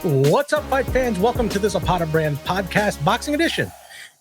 What's up, fight fans? Welcome to the Zapata Brand Podcast, Boxing Edition.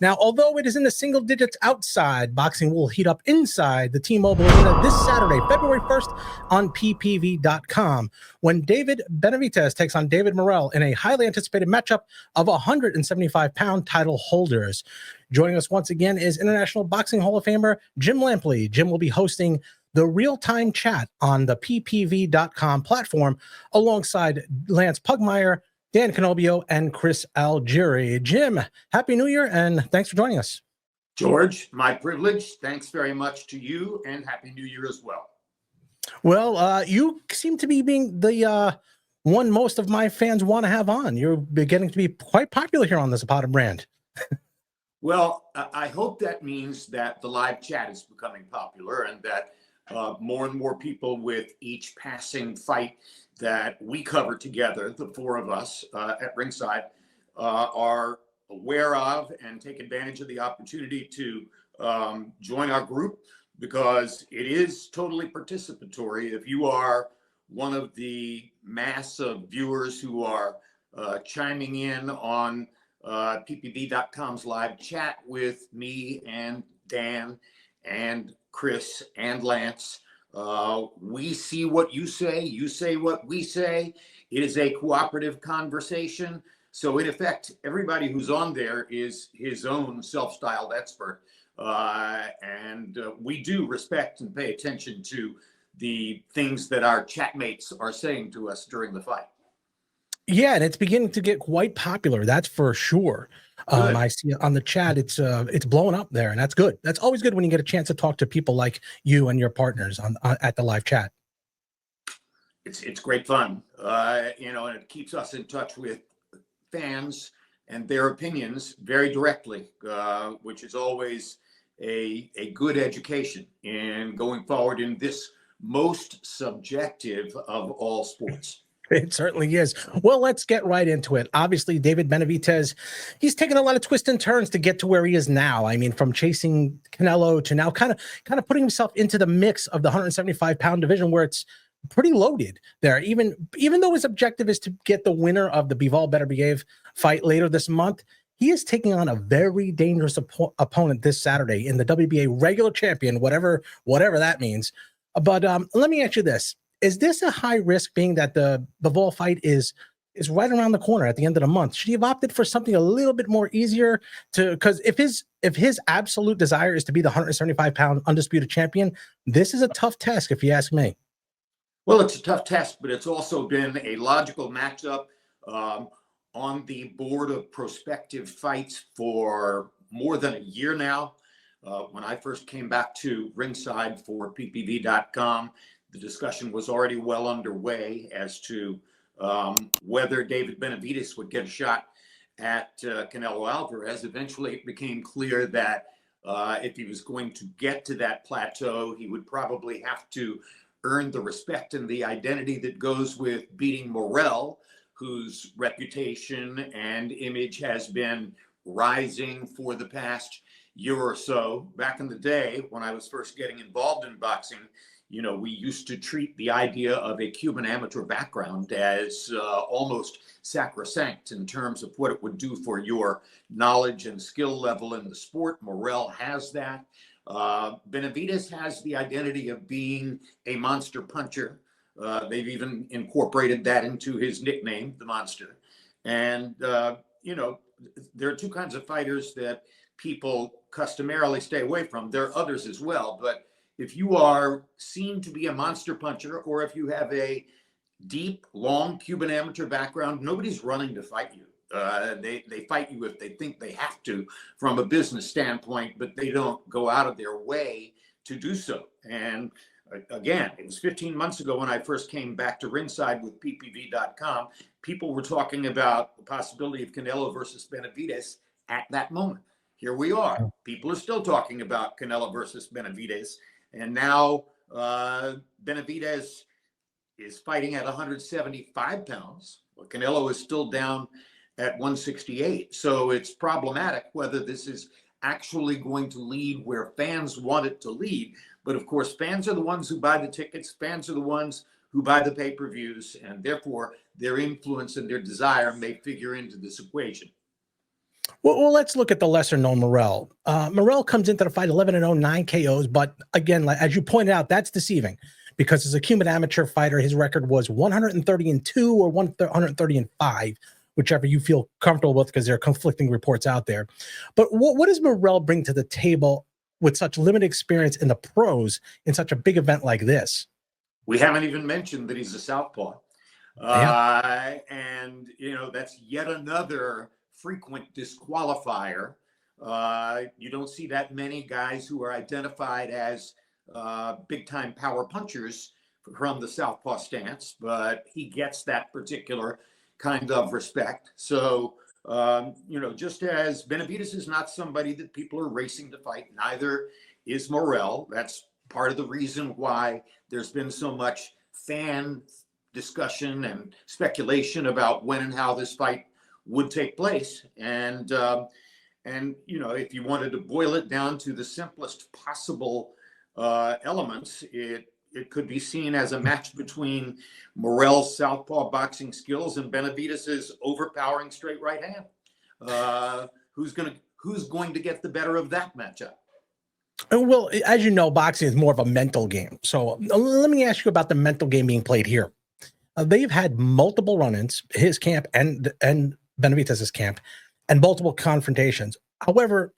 Now, although it is in the single digits outside, boxing will heat up inside the T-Mobile Arena this Saturday, February 1st on ppv.com, when David Benavidez takes on David Morrell in a highly anticipated matchup of 175-pound title holders. Joining us once again is International Boxing Hall of Famer Jim Lampley. Jim will be hosting the real-time chat on the ppv.com platform alongside Lance Pugmire, Dan Canobio, and Chris Algieri. Jim, Happy New Year, and thanks for joining us. George, my privilege. Thanks very much to you, and Happy New Year as well. Well, you seem to be being the one most of my fans want to have on. You're beginning to be quite popular here on the Zapata Brand. Well, I hope that means that the live chat is becoming popular and that more and more people with each passing fight that we cover together, the four of us at ringside, are aware of and take advantage of the opportunity to join our group, because it is totally participatory. If you are one of the mass of viewers who are chiming in on ppv.com's live chat with me and Dan and Chris and Lance, we see what you say what we say. It is a cooperative conversation. So in effect, everybody who's on there is his own self-styled expert. And we do respect and pay attention to the things that our chatmates are saying to us during the fight. Yeah, and it's beginning to get quite popular. That's for sure. I see on the chat, it's blowing up there, and that's good. That's always good when you get a chance to talk to people like you and your partners on at the live chat. It's great fun, and it keeps us in touch with fans and their opinions very directly, which is always a good education in going forward in this most subjective of all sports. It certainly is. Well, let's get right into it. Obviously, David Benavidez, he's taken a lot of twists and turns to get to where he is now. I mean, from chasing Canelo to now kind of putting himself into the mix of the 175-pound division, where it's pretty loaded there. Even though his objective is to get the winner of the Bivol Beterbiev fight later this month, he is taking on a very dangerous opponent this Saturday in the WBA regular champion, whatever that means. But let me ask you this. Is this a high risk, being that the Bivol fight is right around the corner at the end of the month? Should he have opted for something a little bit more easier because if his absolute desire is to be the 175-pound undisputed champion, this is a tough task, if you ask me. Well, it's a tough test, but it's also been a logical matchup on the board of prospective fights for more than a year now. When I first came back to ringside for ppv.com, the discussion was already well underway as to whether David Benavidez would get a shot at Canelo Alvarez. Eventually, it became clear that if he was going to get to that plateau, he would probably have to earn the respect and the identity that goes with beating Morrell, whose reputation and image has been rising for the past year or so. Back in the day, when I was first getting involved in boxing, we used to treat the idea of a Cuban amateur background as almost sacrosanct in terms of what it would do for your knowledge and skill level in the sport. Morrell has that. Benavidez has the identity of being a monster puncher. They've even incorporated that into his nickname, the Monster. And, there are two kinds of fighters that people customarily stay away from. There are others as well, but if you are seen to be a monster puncher, or if you have a deep, long Cuban amateur background, nobody's running to fight you. They fight you if they think they have to from a business standpoint, but they don't go out of their way to do so. And again, it was 15 months ago when I first came back to ringside with ppv.com. People were talking about the possibility of Canelo versus Benavidez at that moment. Here we are. People are still talking about Canelo versus Benavidez. And now Benavidez is fighting at 175 pounds. Well, Canelo is still down at 168. So it's problematic whether this is actually going to lead where fans want it to lead. But of course, fans are the ones who buy the tickets. Fans are the ones who buy the pay-per-views, and therefore their influence and their desire may figure into this equation. Well, let's look at the lesser-known Morrell. Morrell comes into the fight 11-0, 9 KOs, but again, as you pointed out, that's deceiving because as a Cuban amateur fighter, his record was 130-2 or 130-5, whichever you feel comfortable with, because there are conflicting reports out there. But what does Morrell bring to the table with such limited experience in the pros in such a big event like this? We haven't even mentioned that he's a southpaw. And, that's yet another frequent disqualifier. You don't see that many guys who are identified as big-time power punchers from the southpaw stance, but he gets that particular kind of respect. So, just as Benavidez is not somebody that people are racing to fight, neither is Morrell. That's part of the reason why there's been so much fan discussion and speculation about when and how this fight would take place. And if you wanted to boil it down to the simplest possible elements, it could be seen as a match between Morrell's southpaw boxing skills and Benavidez's overpowering straight right hand. Who's going to get the better of that matchup? Well, as you know, boxing is more of a mental game. So let me ask you about the mental game being played here. They've had multiple run-ins, his camp and Benavidez's camp, and multiple confrontations. However,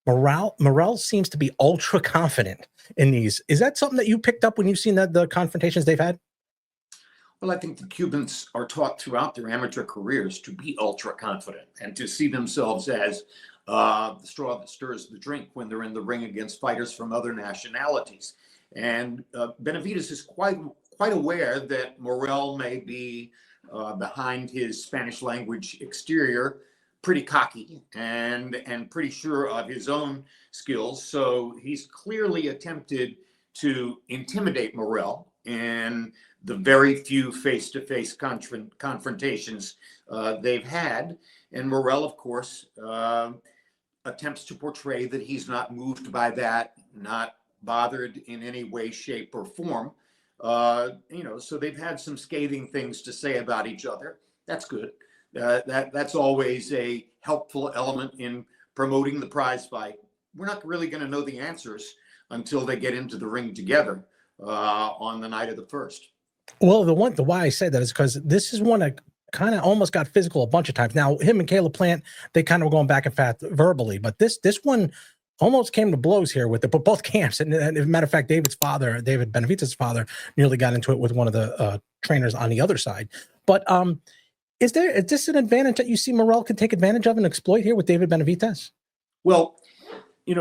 Morrell seems to be ultra confident in these. Is that something that you picked up when you've seen the confrontations they've had? Well, I think the Cubans are taught throughout their amateur careers to be ultra confident and to see themselves as the straw that stirs the drink when they're in the ring against fighters from other nationalities. And Benavidez is quite aware that Morrell may be behind his Spanish language exterior, pretty cocky and pretty sure of his own skills. So he's clearly attempted to intimidate Morrell in the very few face-to-face confrontations they've had. And Morrell, of course, attempts to portray that he's not moved by that, not bothered in any way, shape, or form. So they've had some scathing things to say about each other. That's good. That's always a helpful element in promoting the prize fight. We're not really going to know the answers until they get into the ring together on the night of the first. Well, the why I say that is because this is one that kind of almost got physical a bunch of times. Now, him and Caleb Plant, they kind of were going back and forth verbally, but this one almost came to blows here with both camps. And as a matter of fact, David Benavidez's father, nearly got into it with one of the trainers on the other side. But is this an advantage that you see Morrell can take advantage of and exploit here with David Benavidez? Well,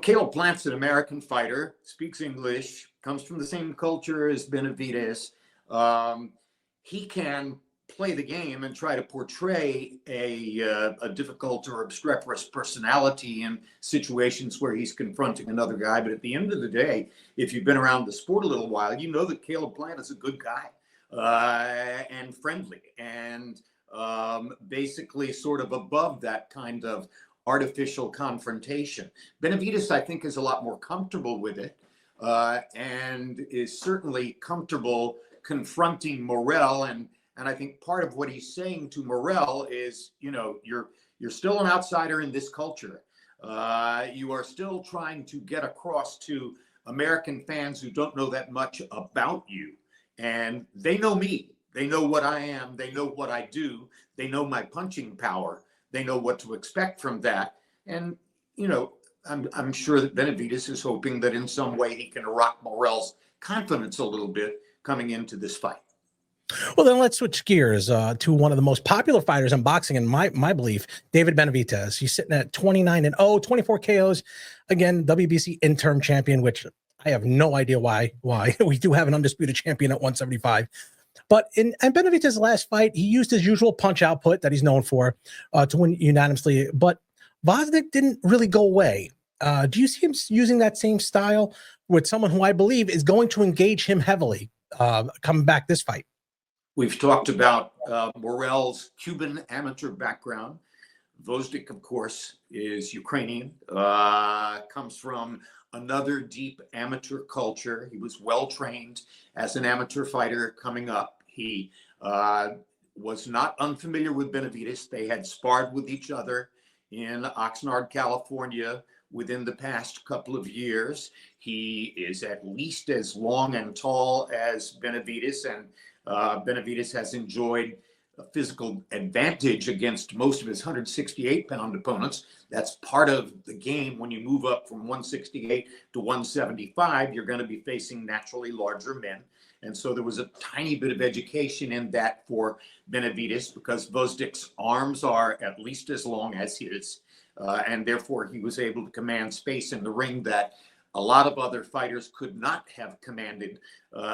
Caleb Plant's an American fighter, speaks English, comes from the same culture as Benavidez. He can play the game and try to portray a difficult or obstreperous personality in situations where he's confronting another guy. But at the end of the day, if you've been around the sport a little while, you know that Caleb Plant is a good guy and friendly and basically sort of above that kind of artificial confrontation. Benavidez, I think, is a lot more comfortable with it and is certainly comfortable confronting Morrell. And I think part of what he's saying to Morrell is, you're still an outsider in this culture. You are still trying to get across to American fans who don't know that much about you. And they know me. They know what I am. They know what I do. They know my punching power. They know what to expect from that. And, I'm sure that Benavidez is hoping that in some way he can rock Morrell's confidence a little bit coming into this fight. Well, then let's switch gears to one of the most popular fighters in boxing, in my belief, David Benavidez. He's sitting at 29-0, 24 KOs. Again, WBC interim champion, which I have no idea why. We do have an undisputed champion at 175. But in Benavidez's last fight, he used his usual punch output that he's known for to win unanimously. But Vosnik didn't really go away. Do you see him using that same style with someone who I believe is going to engage him heavily coming back this fight? We've talked about Morrell's Cuban amateur background. Vosnik, of course, is Ukrainian, comes from another deep amateur culture. He was well trained as an amateur fighter coming up. He was not unfamiliar with Benavidez. They had sparred with each other in Oxnard, California within the past couple of years. He is at least as long and tall as Benavidez, and Benavidez has enjoyed a physical advantage against most of his 168-pound opponents. That's part of the game. When you move up from 168 to 175, you're going to be facing naturally larger men. And so there was a tiny bit of education in that for Benavidez, because Gvozdyc's arms are at least as long as his, and therefore he was able to command space in the ring that a lot of other fighters could not have commanded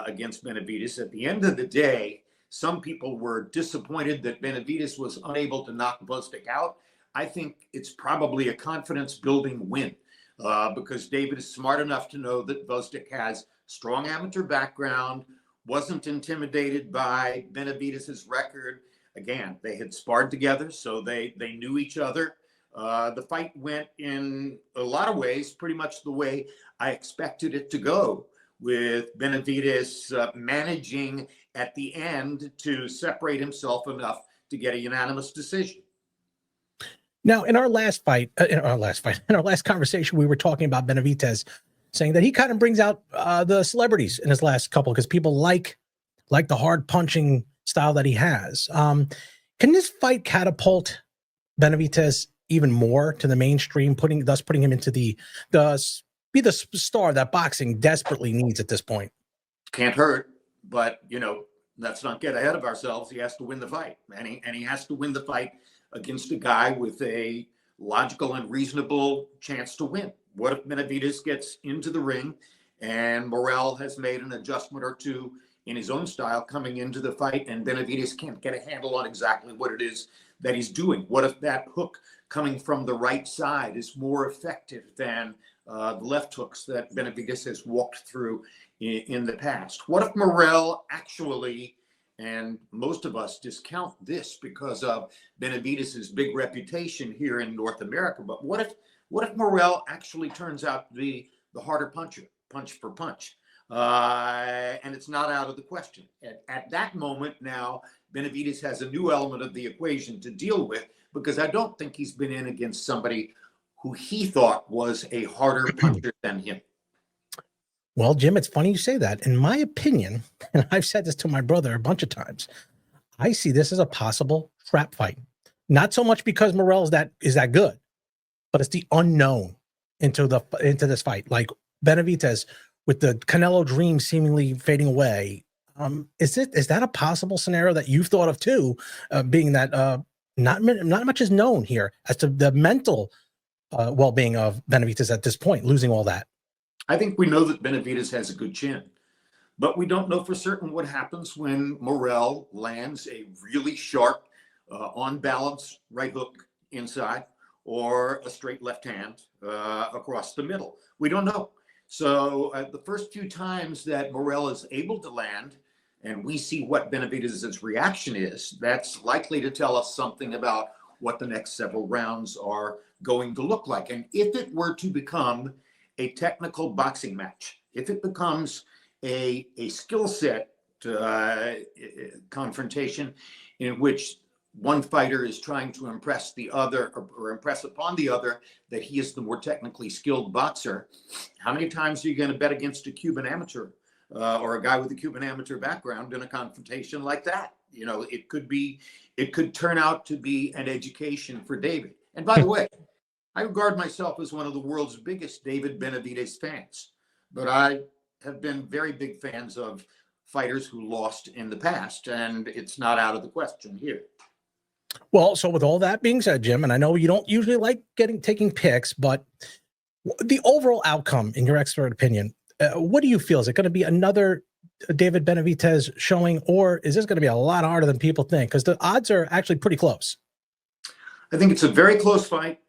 against Benavidez. At the end of the day, some people were disappointed that Benavidez was unable to knock Gvozdyc out. I think it's probably a confidence-building win because David is smart enough to know that Gvozdyc has strong amateur background, wasn't intimidated by Benavidez's record. Again, they had sparred together, so they knew each other. The fight went in a lot of ways pretty much the way I expected it to go, with Benavidez managing at the end to separate himself enough to get a unanimous decision. Now, in our last conversation, we were talking about Benavidez, saying that he kind of brings out the celebrities in his last couple because people like the hard punching style that he has. Can this fight catapult Benavidez even more to the mainstream, putting him into be the star that boxing desperately needs at this point? Can't hurt, but let's not get ahead of ourselves. He has to win the fight, and he has to win the fight against a guy with a logical and reasonable chance to win. What if Benavidez gets into the ring and Morrell has made an adjustment or two in his own style coming into the fight, and Benavidez can't get a handle on exactly what it is that he's doing? What if that hook coming from the right side is more effective than the left hooks that Benavidez has walked through in the past? What if Morrell actually, and most of us discount this because of Benavidez's big reputation here in North America, but what if Morrell actually turns out to be the harder puncher, punch for punch? And it's not out of the question. At that moment now, Benavidez has a new element of the equation to deal with, because I don't think he's been in against somebody who he thought was a harder puncher than him. Well, Jim, it's funny you say that. In my opinion, and I've said this to my brother a bunch of times, I see this as a possible trap fight. Not so much because Morrell is that good, but it's the unknown into this fight. Like Benavidez, with the Canelo dream seemingly fading away, is that a possible scenario that you've thought of too? Being that not much is known here as to the mental well-being of Benavidez at this point, losing all that. I think we know that Benavidez has a good chin, but we don't know for certain what happens when Morrell lands a really sharp, on balance right hook inside, or a straight left hand across the middle. We don't know. So the first few times that Morrell is able to land, and we see what Benavidez's reaction is, that's likely to tell us something about what the next several rounds are going to look like. And if it were to become a technical boxing match, if it becomes a skill set confrontation in which one fighter is trying to impress the other, or impress upon the other that he is the more technically skilled boxer, how many times are you going to bet against a Cuban amateur or a guy with a Cuban amateur background in a confrontation like that? It could turn out to be an education for David. And by the way, I regard myself as one of the world's biggest David Benavidez fans, but I have been very big fans of fighters who lost in the past, and it's not out of the question here. Well, so with all that being said, Jim, and I know you don't usually like taking picks, but the overall outcome, in your expert opinion, what do you feel? Is it going to be another David Benavidez showing, or is this going to be a lot harder than people think? Because the odds are actually pretty close. I think it's a very close fight.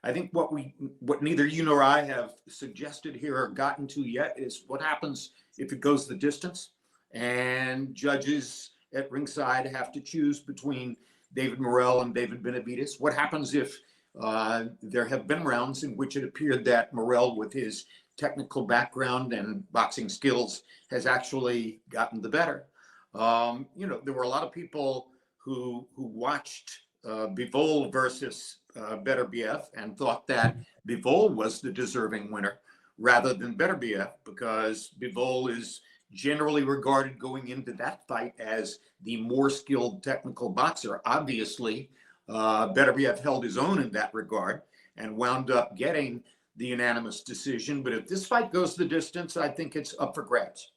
I think what neither you nor I have suggested here or gotten to yet is what happens if it goes the distance and judges at ringside have to choose between David Morrell and David Benavidez. What happens if there have been rounds in which it appeared that Morrell, with his technical background and boxing skills has actually gotten the better. There were a lot of people who watched Bivol versus Beterbiev and thought that Bivol was the deserving winner rather than Beterbiev, because Bivol is generally regarded going into that fight as the more skilled technical boxer. Obviously, Beterbiev held his own in that regard and wound up getting the unanimous decision. But if this fight goes the distance, I think it's up for grabs.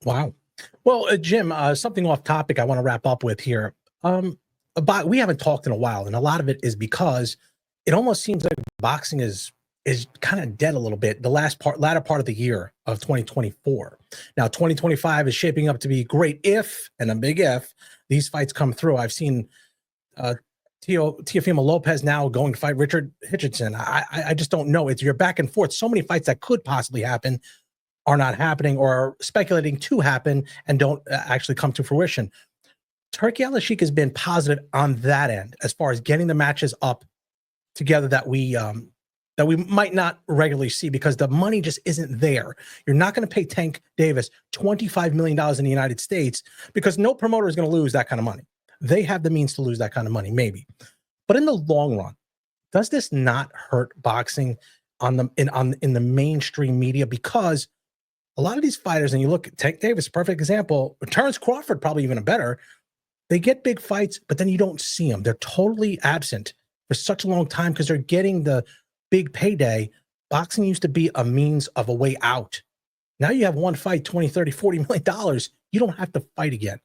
Wow. Well, Jim, something off topic I want to wrap up with here. We haven't talked in a while, and a lot of it is because it almost seems like boxing is kind of dead a little bit the latter part of the year of 2024. Now, 2025 is shaping up to be great if, and a big if, these fights come through. I've seen Teofimo Lopez now going to fight Richard Hitchinson. I just don't know. You're back and forth. So many fights that could possibly happen are not happening or are speculating to happen and don't actually come to fruition. Turki Al-Sheikh has been positive on that end as far as getting the matches up together that we might not regularly see because the money just isn't there. You're not going to pay Tank Davis $25 million in the United States because no promoter is going to lose that kind of money. They have the means to lose that kind of money, maybe. But in the long run, does this not hurt boxing in the mainstream media? Because a lot of these fighters, and you look at Tank Davis, perfect example, Terrence Crawford, probably even a better, they get big fights, but then you don't see them. They're totally absent for such a long time because they're getting the big payday. Boxing used to be a means of a way out. Now you have one fight, 20, 30, $40 million. You don't have to fight again.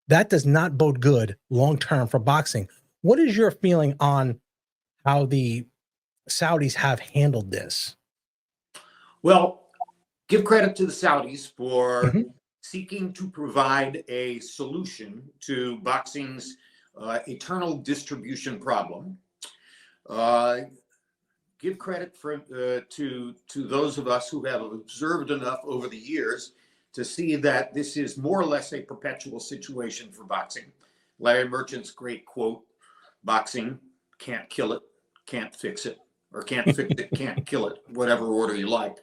That does not bode good long-term for boxing. What is your feeling on how the Saudis have handled this? Well, give credit to the Saudis for seeking to provide a solution to boxing's eternal distribution problem. Give credit to those of us who have observed enough over the years to see that this is more or less a perpetual situation for boxing. Larry Merchant's great quote, "Boxing can't kill it, can't fix it, or can't fix it, can't kill it," whatever order you like.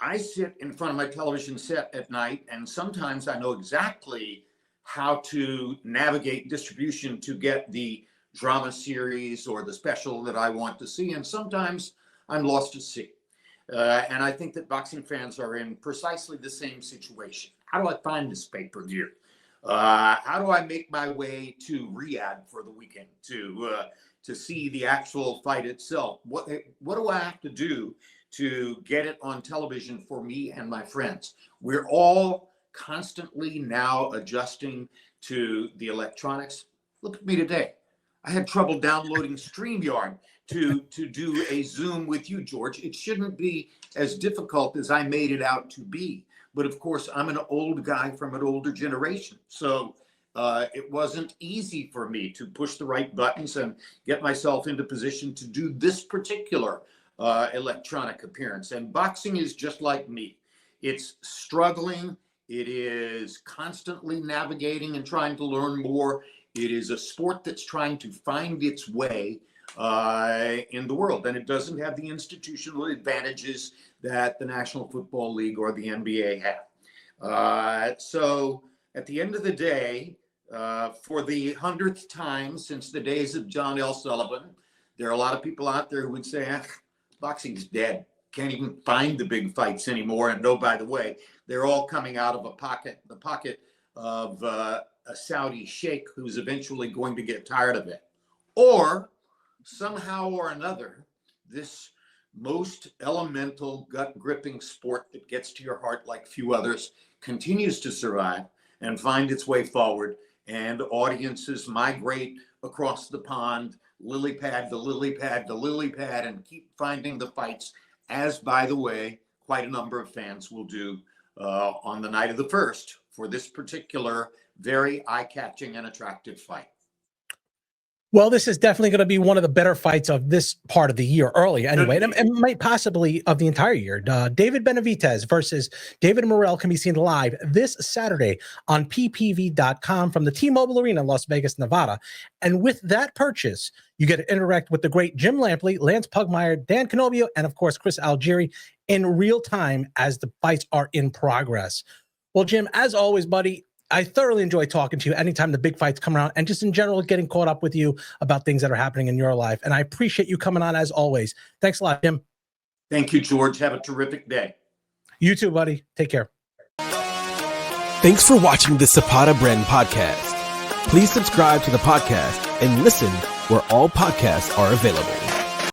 I sit in front of my television set at night, and sometimes I know exactly how to navigate distribution to get the drama series or the special that I want to see, and sometimes I'm lost at sea. And I think that boxing fans are in precisely the same situation. How do I find this pay-per-view? How do I make my way to Riyadh for the weekend to see the actual fight itself? What do I have to do to get it on television for me and my friends? We're all constantly now adjusting to the electronics. Look at me today. I had trouble downloading StreamYard to do a Zoom with you, George. It shouldn't be as difficult as I made it out to be. But of course, I'm an old guy from an older generation. So it wasn't easy for me to push the right buttons and get myself into position to do this particular electronic appearance. And boxing is just like me. It's struggling. It is constantly navigating and trying to learn more. It is a sport that's trying to find its way in the world, and it doesn't have the institutional advantages that the National Football League or the NBA have. So at the end of the day, for the 100th time since the days of John L. Sullivan, there are a lot of people out there who would say, boxing's dead. Can't even find the big fights anymore. And oh, by the way, they're all coming out of the pocket of a Saudi sheikh who's eventually going to get tired of it. Or somehow or another, this most elemental, gut-gripping sport that gets to your heart like few others continues to survive and find its way forward, and audiences migrate across the pond, lily pad to lily pad to lily pad, and keep finding the fights, as, by the way, quite a number of fans will do on the night of the first for this particular very eye-catching and attractive fight. Well, this is definitely going to be one of the better fights of this part of the year, early anyway, and might possibly of the entire year. David Benavidez versus David Morrell can be seen live this Saturday on ppv.com from the T-Mobile Arena in Las Vegas, Nevada. And with that purchase, you get to interact with the great Jim Lampley, Lance Pugmire, Dan Canobio, and of course, Chris Algieri in real time as the fights are in progress. Well, Jim, as always, buddy, I thoroughly enjoy talking to you anytime the big fights come around, and just in general, getting caught up with you about things that are happening in your life. And I appreciate you coming on as always. Thanks a lot, Jim. Thank you, George. Have a terrific day. You too, buddy. Take care. Thanks for watching the Zapata Brand Podcast. Please subscribe to the podcast and listen where all podcasts are available.